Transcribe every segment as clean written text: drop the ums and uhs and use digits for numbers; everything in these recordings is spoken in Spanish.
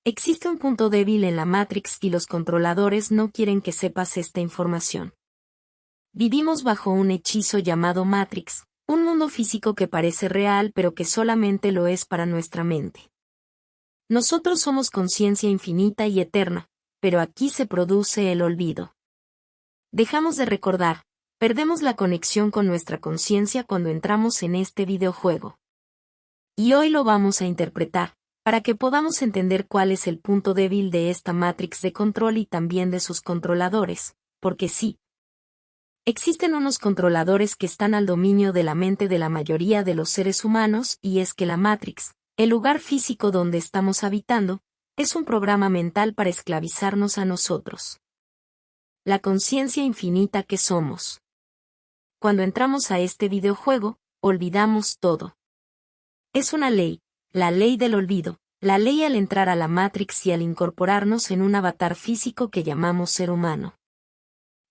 Existe un punto débil en la Matrix y los controladores no quieren que sepas esta información. Vivimos bajo un hechizo llamado Matrix, un mundo físico que parece real pero que solamente lo es para nuestra mente. Nosotros somos conciencia infinita y eterna, pero aquí se produce el olvido. Dejamos de recordar, perdemos la conexión con nuestra conciencia cuando entramos en este videojuego. Y hoy lo vamos a interpretar, para que podamos entender cuál es el punto débil de esta Matrix de control y también de sus controladores, porque sí. Existen unos controladores que están al dominio de la mente de la mayoría de los seres humanos y es que la Matrix, el lugar físico donde estamos habitando, es un programa mental para esclavizarnos a nosotros. La conciencia infinita que somos. Cuando entramos a este videojuego, olvidamos todo. Es una ley, la ley del olvido, la ley al entrar a la Matrix y al incorporarnos en un avatar físico que llamamos ser humano.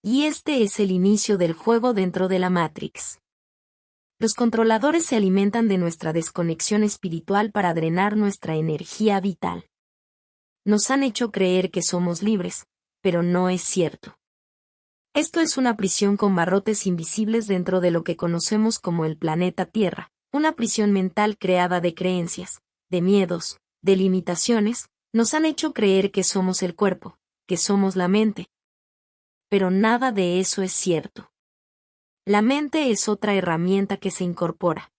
Y este es el inicio del juego dentro de la Matrix. Los controladores se alimentan de nuestra desconexión espiritual para drenar nuestra energía vital. Nos han hecho creer que somos libres, pero no es cierto. Esto es una prisión con barrotes invisibles dentro de lo que conocemos como el planeta Tierra, una prisión mental creada de creencias, de miedos, de limitaciones. Nos han hecho creer que somos el cuerpo, que somos la mente. Pero nada de eso es cierto. La mente es otra herramienta que se incorpora.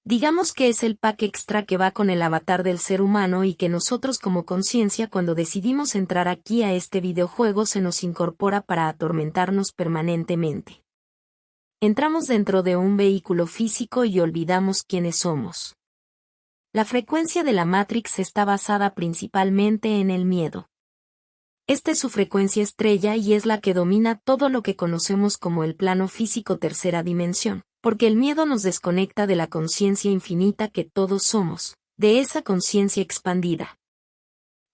Digamos que es el pack extra que va con el avatar del ser humano y que nosotros como conciencia cuando decidimos entrar aquí a este videojuego se nos incorpora para atormentarnos permanentemente. Entramos dentro de un vehículo físico y olvidamos quiénes somos. La frecuencia de la Matrix está basada principalmente en el miedo. Esta es su frecuencia estrella y es la que domina todo lo que conocemos como el plano físico tercera dimensión, porque el miedo nos desconecta de la conciencia infinita que todos somos, de esa conciencia expandida.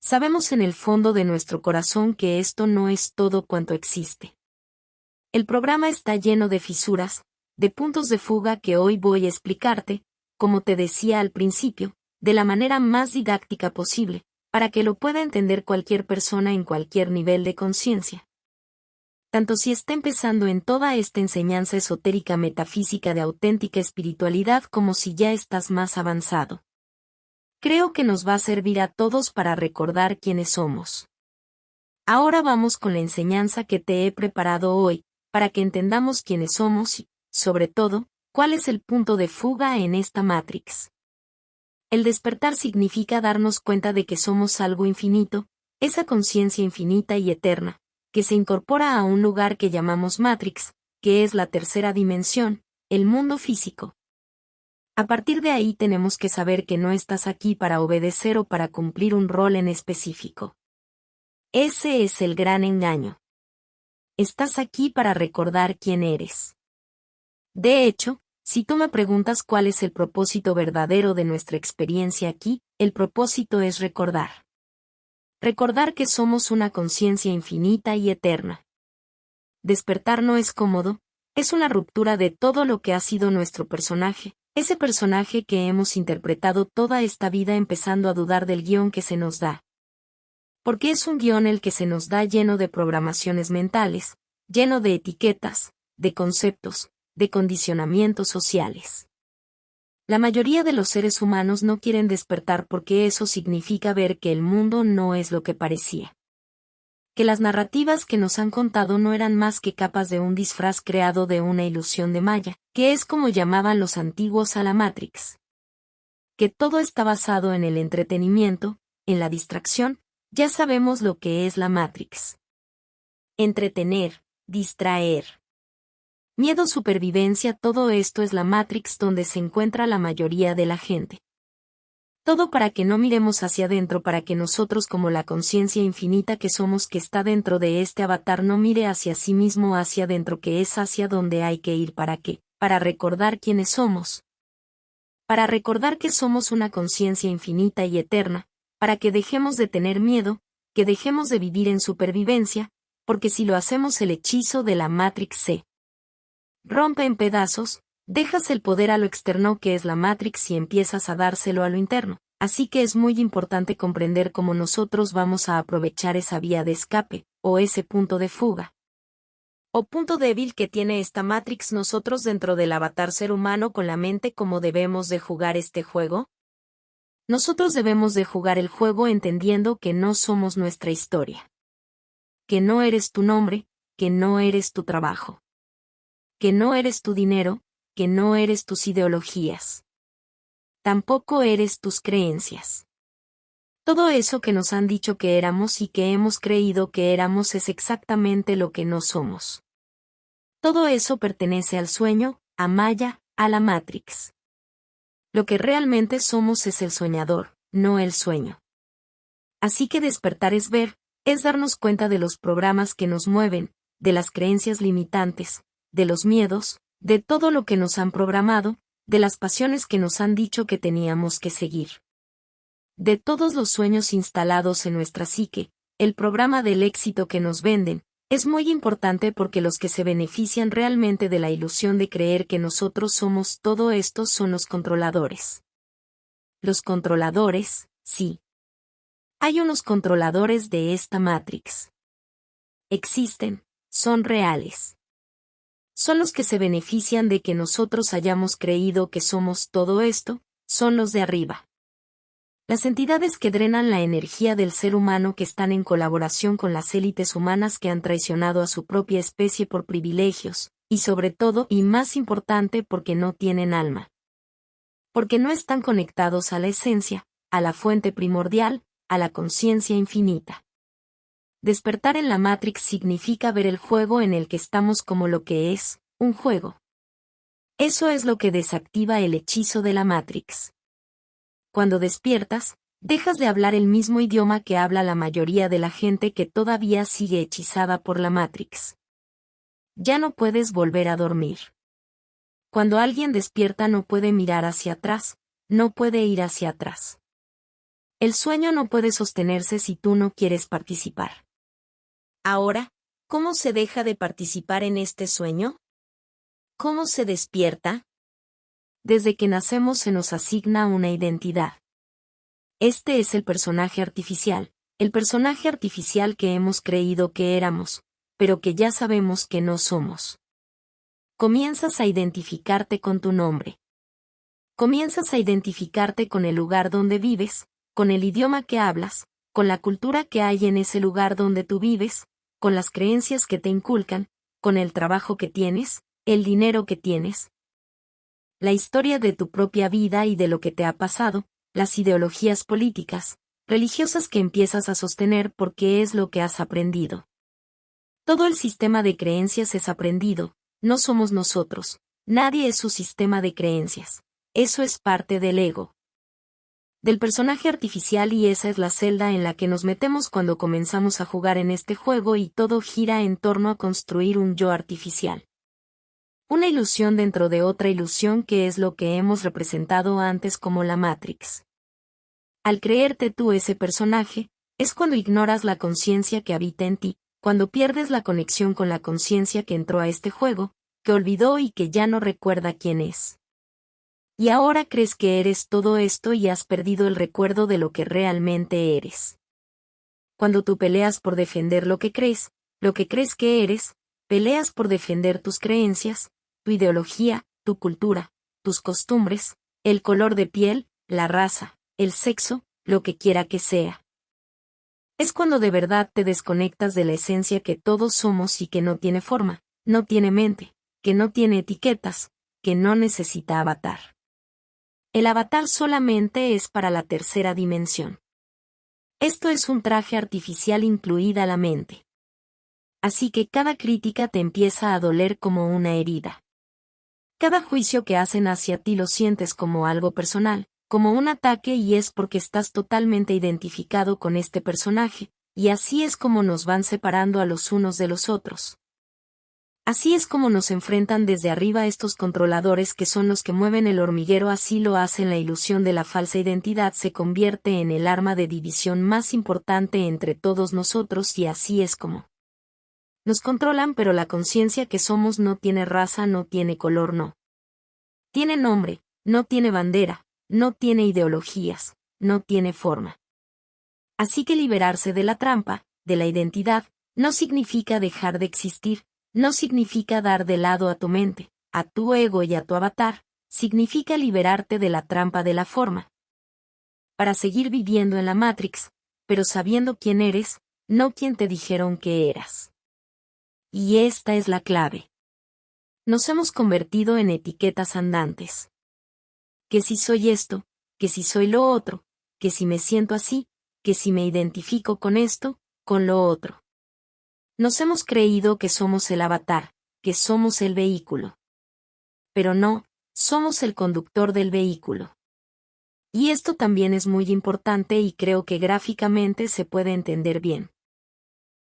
Sabemos en el fondo de nuestro corazón que esto no es todo cuanto existe. El programa está lleno de fisuras, de puntos de fuga que hoy voy a explicarte, como te decía al principio, de la manera más didáctica posible, para que lo pueda entender cualquier persona en cualquier nivel de conciencia. Tanto si está empezando en toda esta enseñanza esotérica metafísica de auténtica espiritualidad como si ya estás más avanzado. Creo que nos va a servir a todos para recordar quiénes somos. Ahora vamos con la enseñanza que te he preparado hoy, para que entendamos quiénes somos y, sobre todo, cuál es el punto de fuga en esta Matrix. El despertar significa darnos cuenta de que somos algo infinito, esa conciencia infinita y eterna, que se incorpora a un lugar que llamamos Matrix, que es la tercera dimensión, el mundo físico. A partir de ahí tenemos que saber que no estás aquí para obedecer o para cumplir un rol en específico. Ese es el gran engaño. Estás aquí para recordar quién eres. De hecho, si tú me preguntas cuál es el propósito verdadero de nuestra experiencia aquí, el propósito es recordar. Recordar que somos una conciencia infinita y eterna. Despertar no es cómodo, es una ruptura de todo lo que ha sido nuestro personaje, ese personaje que hemos interpretado toda esta vida empezando a dudar del guión que se nos da. Porque es un guión el que se nos da lleno de programaciones mentales, lleno de etiquetas, de conceptos, de condicionamientos sociales. La mayoría de los seres humanos no quieren despertar porque eso significa ver que el mundo no es lo que parecía. Que las narrativas que nos han contado no eran más que capas de un disfraz creado de una ilusión de Maya, que es como llamaban los antiguos a la Matrix. Que todo está basado en el entretenimiento, en la distracción, ya sabemos lo que es la Matrix. Entretener, distraer. Miedo, supervivencia, todo esto es la Matrix donde se encuentra la mayoría de la gente. Todo para que no miremos hacia adentro, para que nosotros como la conciencia infinita que somos que está dentro de este avatar no mire hacia sí mismo, hacia adentro, que es hacia donde hay que ir. ¿Para qué? Para recordar quiénes somos. Para recordar que somos una conciencia infinita y eterna, para que dejemos de tener miedo, que dejemos de vivir en supervivencia, porque si lo hacemos el hechizo de la Matrix se rompe en pedazos, dejas el poder a lo externo que es la Matrix y empiezas a dárselo a lo interno, Así que es muy importante comprender cómo nosotros vamos a aprovechar esa vía de escape, o ese punto de fuga, o punto débil que tiene esta Matrix nosotros dentro del avatar ser humano con la mente. ¿Cómo debemos de jugar este juego? Nosotros debemos de jugar el juego entendiendo que no somos nuestra historia. Que no eres tu nombre, que no eres tu trabajo. Que no eres tu dinero, que no eres tus ideologías. Tampoco eres tus creencias. Todo eso que nos han dicho que éramos y que hemos creído que éramos es exactamente lo que no somos. Todo eso pertenece al sueño, a Maya, a la Matrix. Lo que realmente somos es el soñador, no el sueño. Así que despertar es ver, es darnos cuenta de los programas que nos mueven, de las creencias limitantes, de los miedos, de todo lo que nos han programado, de las pasiones que nos han dicho que teníamos que seguir. De todos los sueños instalados en nuestra psique, el programa del éxito que nos venden, es muy importante porque los que se benefician realmente de la ilusión de creer que nosotros somos todo esto son los controladores. Los controladores, sí. Hay unos controladores de esta Matrix. Existen, son reales. Son los que se benefician de que nosotros hayamos creído que somos todo esto, son los de arriba. Las entidades que drenan la energía del ser humano que están en colaboración con las élites humanas que han traicionado a su propia especie por privilegios, y sobre todo y más importante porque no tienen alma. Porque no están conectados a la esencia, a la fuente primordial, a la conciencia infinita. Despertar en la Matrix significa ver el juego en el que estamos como lo que es, un juego. Eso es lo que desactiva el hechizo de la Matrix. Cuando despiertas, dejas de hablar el mismo idioma que habla la mayoría de la gente que todavía sigue hechizada por la Matrix. Ya no puedes volver a dormir. Cuando alguien despierta no puede mirar hacia atrás, no puede ir hacia atrás. El sueño no puede sostenerse si tú no quieres participar. Ahora, ¿cómo se deja de participar en este sueño? ¿Cómo se despierta? Desde que nacemos se nos asigna una identidad. Este es el personaje artificial que hemos creído que éramos, pero que ya sabemos que no somos. Comienzas a identificarte con tu nombre. Comienzas a identificarte con el lugar donde vives, con el idioma que hablas, con la cultura que hay en ese lugar donde tú vives, con las creencias que te inculcan, con el trabajo que tienes, el dinero que tienes, la historia de tu propia vida y de lo que te ha pasado, las ideologías políticas, religiosas que empiezas a sostener porque es lo que has aprendido. Todo el sistema de creencias es aprendido, no somos nosotros, nadie es su sistema de creencias, eso es parte del ego. Del personaje artificial y esa es la celda en la que nos metemos cuando comenzamos a jugar en este juego y todo gira en torno a construir un yo artificial. Una ilusión dentro de otra ilusión que es lo que hemos representado antes como la Matrix. Al creerte tú ese personaje, es cuando ignoras la conciencia que habita en ti, cuando pierdes la conexión con la conciencia que entró a este juego, que olvidó y que ya no recuerda quién es. Y ahora crees que eres todo esto y has perdido el recuerdo de lo que realmente eres. Cuando tú peleas por defender lo que crees que eres, peleas por defender tus creencias, tu ideología, tu cultura, tus costumbres, el color de piel, la raza, el sexo, lo que quiera que sea. Es cuando de verdad te desconectas de la esencia que todos somos y que no tiene forma, no tiene mente, que no tiene etiquetas, que no necesita avatar. El avatar solamente es para la tercera dimensión. Esto es un traje artificial incluida la mente. Así que cada crítica te empieza a doler como una herida. Cada juicio que hacen hacia ti lo sientes como algo personal, como un ataque y es porque estás totalmente identificado con este personaje, y así es como nos van separando a los unos de los otros. Así es como nos enfrentan desde arriba estos controladores que son los que mueven el hormiguero, así lo hacen. La ilusión de la falsa identidad se convierte en el arma de división más importante entre todos nosotros y así es como nos controlan, pero la conciencia que somos no tiene raza, no tiene color, no tiene nombre, no tiene bandera, no tiene ideologías, no tiene forma. Así que liberarse de la trampa, de la identidad, no significa dejar de existir, no significa dar de lado a tu mente, a tu ego y a tu avatar, significa liberarte de la trampa de la forma. Para seguir viviendo en la Matrix, pero sabiendo quién eres, no quien te dijeron que eras. Y esta es la clave. Nos hemos convertido en etiquetas andantes. Que si soy esto, que si soy lo otro, que si me siento así, que si me identifico con esto, con lo otro. Nos hemos creído que somos el avatar, que somos el vehículo. Pero no, somos el conductor del vehículo. Y esto también es muy importante y creo que gráficamente se puede entender bien.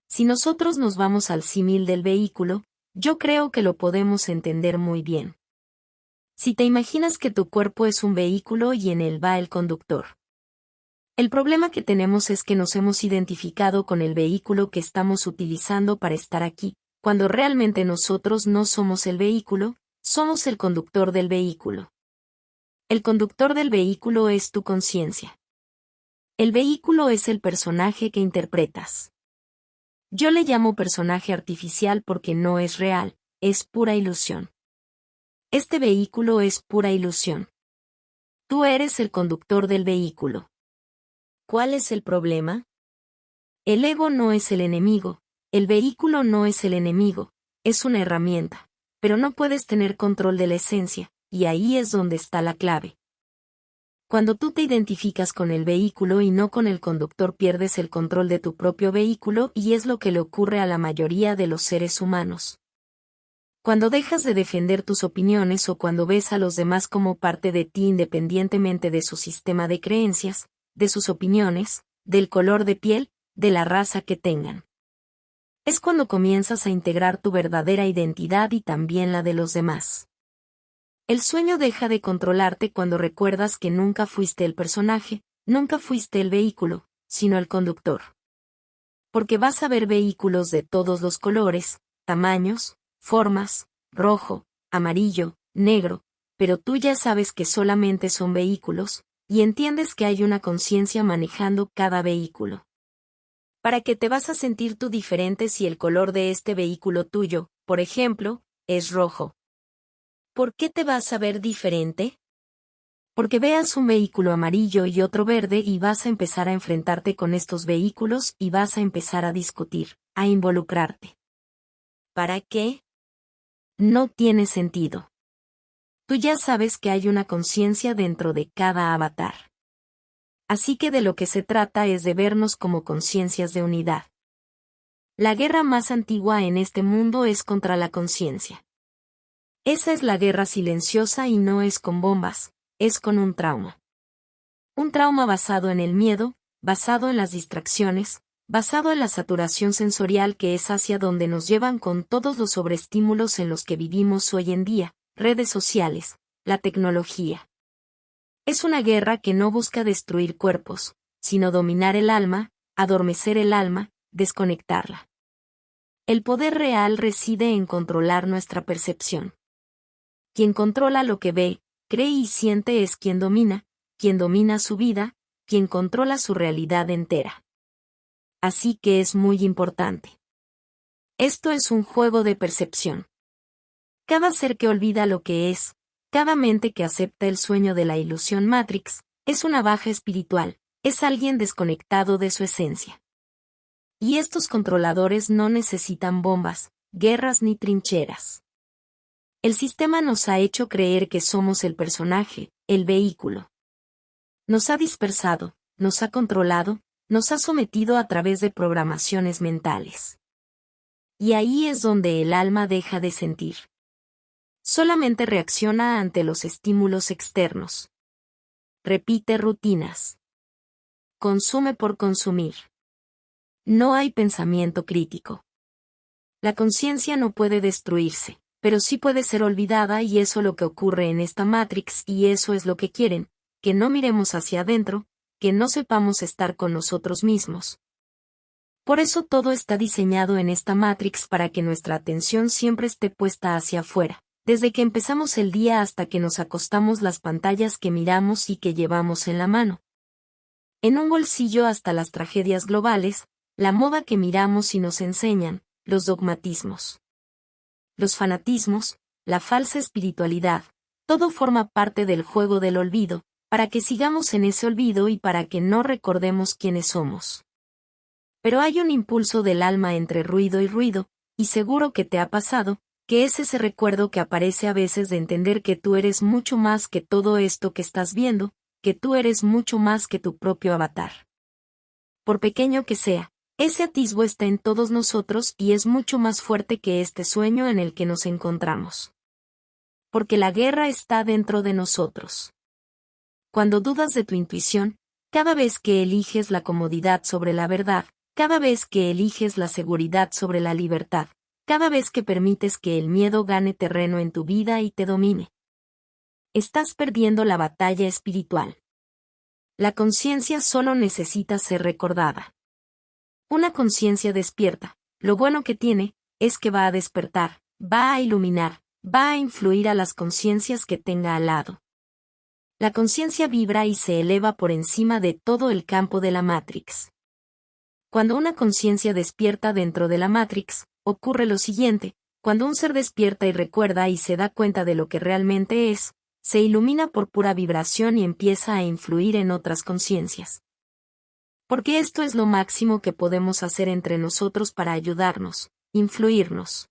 Si nosotros nos vamos al símil del vehículo, yo creo que lo podemos entender muy bien. Si te imaginas que tu cuerpo es un vehículo y en él va el conductor. El problema que tenemos es que nos hemos identificado con el vehículo que estamos utilizando para estar aquí, cuando realmente nosotros no somos el vehículo, somos el conductor del vehículo. El conductor del vehículo es tu conciencia. El vehículo es el personaje que interpretas. Yo le llamo personaje artificial porque no es real, es pura ilusión. Este vehículo es pura ilusión. Tú eres el conductor del vehículo. ¿Cuál es el problema? El ego no es el enemigo, el vehículo no es el enemigo, es una herramienta, pero no puedes tener control de la esencia, y ahí es donde está la clave. Cuando tú te identificas con el vehículo y no con el conductor, pierdes el control de tu propio vehículo y es lo que le ocurre a la mayoría de los seres humanos. Cuando dejas de defender tus opiniones o cuando ves a los demás como parte de ti independientemente de su sistema de creencias, de sus opiniones, del color de piel, de la raza que tengan. Es cuando comienzas a integrar tu verdadera identidad y también la de los demás. El sueño deja de controlarte cuando recuerdas que nunca fuiste el personaje, nunca fuiste el vehículo, sino el conductor. Porque vas a ver vehículos de todos los colores, tamaños, formas, rojo, amarillo, negro, pero tú ya sabes que solamente son vehículos, y entiendes que hay una conciencia manejando cada vehículo. ¿Para qué te vas a sentir tú diferente si el color de este vehículo tuyo, por ejemplo, es rojo? ¿Por qué te vas a ver diferente? Porque veas un vehículo amarillo y otro verde y vas a empezar a enfrentarte con estos vehículos y vas a empezar a discutir, a involucrarte. ¿Para qué? No tiene sentido. Tú ya sabes que hay una conciencia dentro de cada avatar. Así que de lo que se trata es de vernos como conciencias de unidad. La guerra más antigua en este mundo es contra la conciencia. Esa es la guerra silenciosa y no es con bombas, es con un trauma. Un trauma basado en el miedo, basado en las distracciones, basado en la saturación sensorial que es hacia donde nos llevan con todos los sobreestímulos en los que vivimos hoy en día, redes sociales, la tecnología. Es una guerra que no busca destruir cuerpos, sino dominar el alma, adormecer el alma, desconectarla. El poder real reside en controlar nuestra percepción. Quien controla lo que ve, cree y siente es quien domina su vida, quien controla su realidad entera. Así que es muy importante. Esto es un juego de percepción. Cada ser que olvida lo que es, cada mente que acepta el sueño de la ilusión Matrix, es una baja espiritual, es alguien desconectado de su esencia. Y estos controladores no necesitan bombas, guerras ni trincheras. El sistema nos ha hecho creer que somos el personaje, el vehículo. Nos ha dispersado, nos ha controlado, nos ha sometido a través de programaciones mentales. Y ahí es donde el alma deja de sentir. Solamente reacciona ante los estímulos externos. Repite rutinas. Consume por consumir. No hay pensamiento crítico. La conciencia no puede destruirse, pero sí puede ser olvidada y eso es lo que ocurre en esta Matrix y eso es lo que quieren, que no miremos hacia adentro, que no sepamos estar con nosotros mismos. Por eso todo está diseñado en esta Matrix para que nuestra atención siempre esté puesta hacia afuera, desde que empezamos el día hasta que nos acostamos las pantallas que miramos y que llevamos en la mano. En un bolsillo hasta las tragedias globales, la moda que miramos y nos enseñan, los dogmatismos, los fanatismos, la falsa espiritualidad, todo forma parte del juego del olvido, para que sigamos en ese olvido y para que no recordemos quiénes somos. Pero hay un impulso del alma entre ruido y ruido, y seguro que te ha pasado, que es ese recuerdo que aparece a veces de entender que tú eres mucho más que todo esto que estás viendo, que tú eres mucho más que tu propio avatar. Por pequeño que sea, ese atisbo está en todos nosotros y es mucho más fuerte que este sueño en el que nos encontramos. Porque la guerra está dentro de nosotros. Cuando dudas de tu intuición, cada vez que eliges la comodidad sobre la verdad, cada vez que eliges la seguridad sobre la libertad, cada vez que permites que el miedo gane terreno en tu vida y te domine, estás perdiendo la batalla espiritual. La conciencia solo necesita ser recordada. Una conciencia despierta, lo bueno que tiene, es que va a despertar, va a iluminar, va a influir a las conciencias que tenga al lado. La conciencia vibra y se eleva por encima de todo el campo de la Matrix. Cuando una conciencia despierta dentro de la Matrix, ocurre lo siguiente: cuando un ser despierta y recuerda y se da cuenta de lo que realmente es, se ilumina por pura vibración y empieza a influir en otras conciencias. Porque esto es lo máximo que podemos hacer entre nosotros para ayudarnos, influirnos.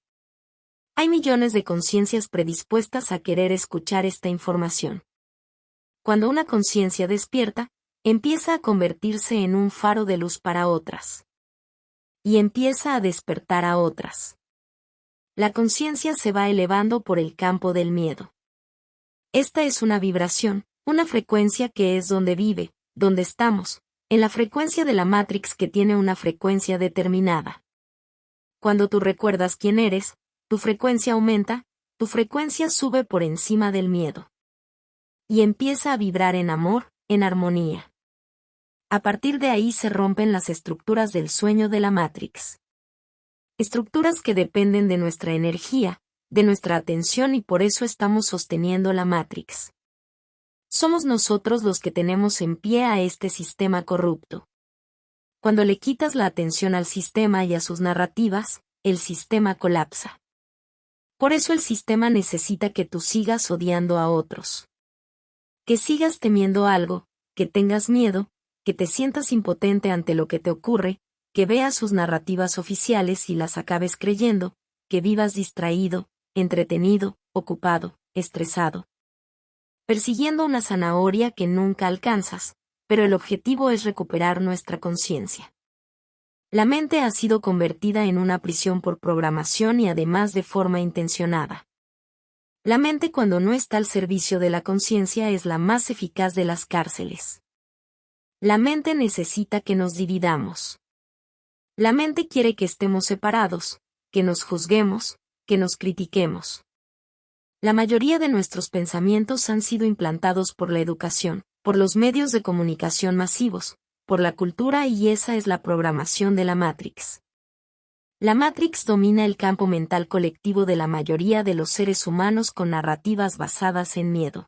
Hay millones de conciencias predispuestas a querer escuchar esta información. Cuando una conciencia despierta, empieza a convertirse en un faro de luz para otras. Y empieza a despertar a otras. La conciencia se va elevando por el campo del miedo. Esta es una vibración, una frecuencia que es donde vive, donde estamos, en la frecuencia de la Matrix que tiene una frecuencia determinada. Cuando tú recuerdas quién eres, tu frecuencia aumenta, tu frecuencia sube por encima del miedo. Y empieza a vibrar en amor, en armonía. A partir de ahí se rompen las estructuras del sueño de la Matrix. Estructuras que dependen de nuestra energía, de nuestra atención y por eso estamos sosteniendo la Matrix. Somos nosotros los que tenemos en pie a este sistema corrupto. Cuando le quitas la atención al sistema y a sus narrativas, el sistema colapsa. Por eso el sistema necesita que tú sigas odiando a otros. Que sigas temiendo algo, que tengas miedo, que te sientas impotente ante lo que te ocurre, que veas sus narrativas oficiales y las acabes creyendo, que vivas distraído, entretenido, ocupado, estresado. Persiguiendo una zanahoria que nunca alcanzas, pero el objetivo es recuperar nuestra conciencia. La mente ha sido convertida en una prisión por programación y además de forma intencionada. La mente cuando no está al servicio de la conciencia es la más eficaz de las cárceles. La mente necesita que nos dividamos. La mente quiere que estemos separados, que nos juzguemos, que nos critiquemos. La mayoría de nuestros pensamientos han sido implantados por la educación, por los medios de comunicación masivos, por la cultura y esa es la programación de la Matrix. La Matrix domina el campo mental colectivo de la mayoría de los seres humanos con narrativas basadas en miedo,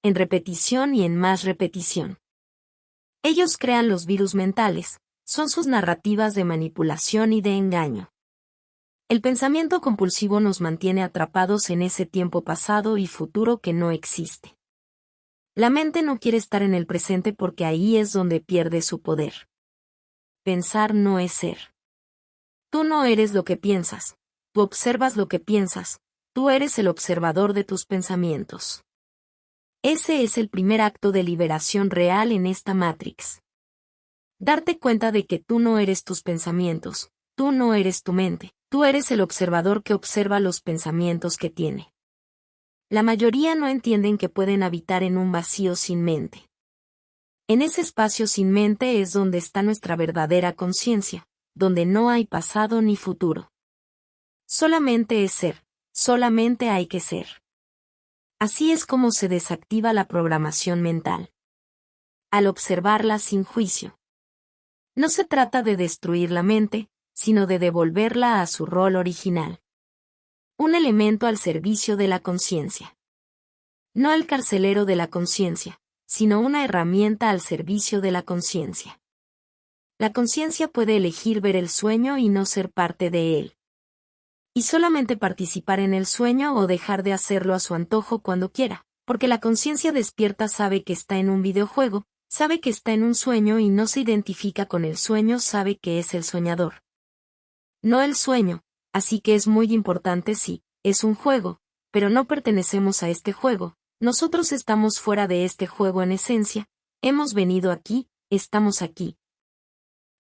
en repetición y en más repetición. Ellos crean los virus mentales, son sus narrativas de manipulación y de engaño. El pensamiento compulsivo nos mantiene atrapados en ese tiempo pasado y futuro que no existe. La mente no quiere estar en el presente porque ahí es donde pierde su poder. Pensar no es ser. Tú no eres lo que piensas, tú observas lo que piensas, tú eres el observador de tus pensamientos. Ese es el primer acto de liberación real en esta Matrix. Darte cuenta de que tú no eres tus pensamientos, tú no eres tu mente, tú eres el observador que observa los pensamientos que tiene. La mayoría no entienden que pueden habitar en un vacío sin mente. En ese espacio sin mente es donde está nuestra verdadera conciencia, donde no hay pasado ni futuro. Solamente es ser, solamente hay que ser. Así es como se desactiva la programación mental. Al observarla sin juicio. No se trata de destruir la mente, sino de devolverla a su rol original. Un elemento al servicio de la conciencia. No el carcelero de la conciencia, sino una herramienta al servicio de la conciencia. La conciencia puede elegir ver el sueño y no ser parte de él. Y solamente participar en el sueño o dejar de hacerlo a su antojo cuando quiera, porque la conciencia despierta sabe que está en un videojuego, sabe que está en un sueño y no se identifica con el sueño, sabe que es el soñador. No el sueño, así que es muy importante sí, es un juego, pero no pertenecemos a este juego, nosotros estamos fuera de este juego en esencia, hemos venido aquí, estamos aquí.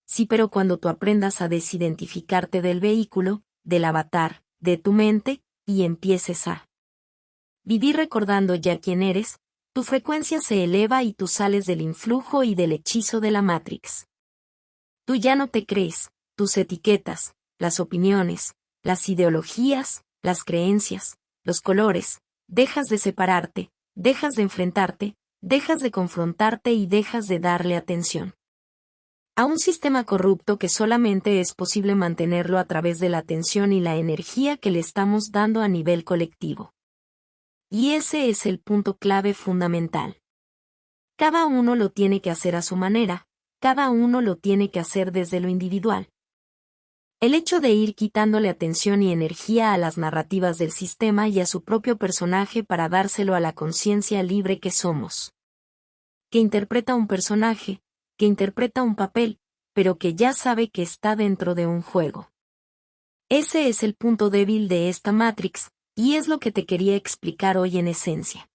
Sí, pero cuando tú aprendas a desidentificarte del vehículo, del avatar, de tu mente, y empieces a vivir recordando ya quién eres, tu frecuencia se eleva y tú sales del influjo y del hechizo de la Matrix. Tú ya no te crees, tus etiquetas, las opiniones, las ideologías, las creencias, los colores, dejas de separarte, dejas de enfrentarte, dejas de confrontarte y dejas de darle atención a un sistema corrupto que solamente es posible mantenerlo a través de la atención y la energía que le estamos dando a nivel colectivo. Y ese es el punto clave fundamental. Cada uno lo tiene que hacer a su manera, cada uno lo tiene que hacer desde lo individual. El hecho de ir quitándole atención y energía a las narrativas del sistema y a su propio personaje para dárselo a la conciencia libre que somos. Que interpreta un personaje, que interpreta un papel, pero que ya sabe que está dentro de un juego. Ese es el punto débil de esta Matrix, y es lo que te quería explicar hoy en esencia.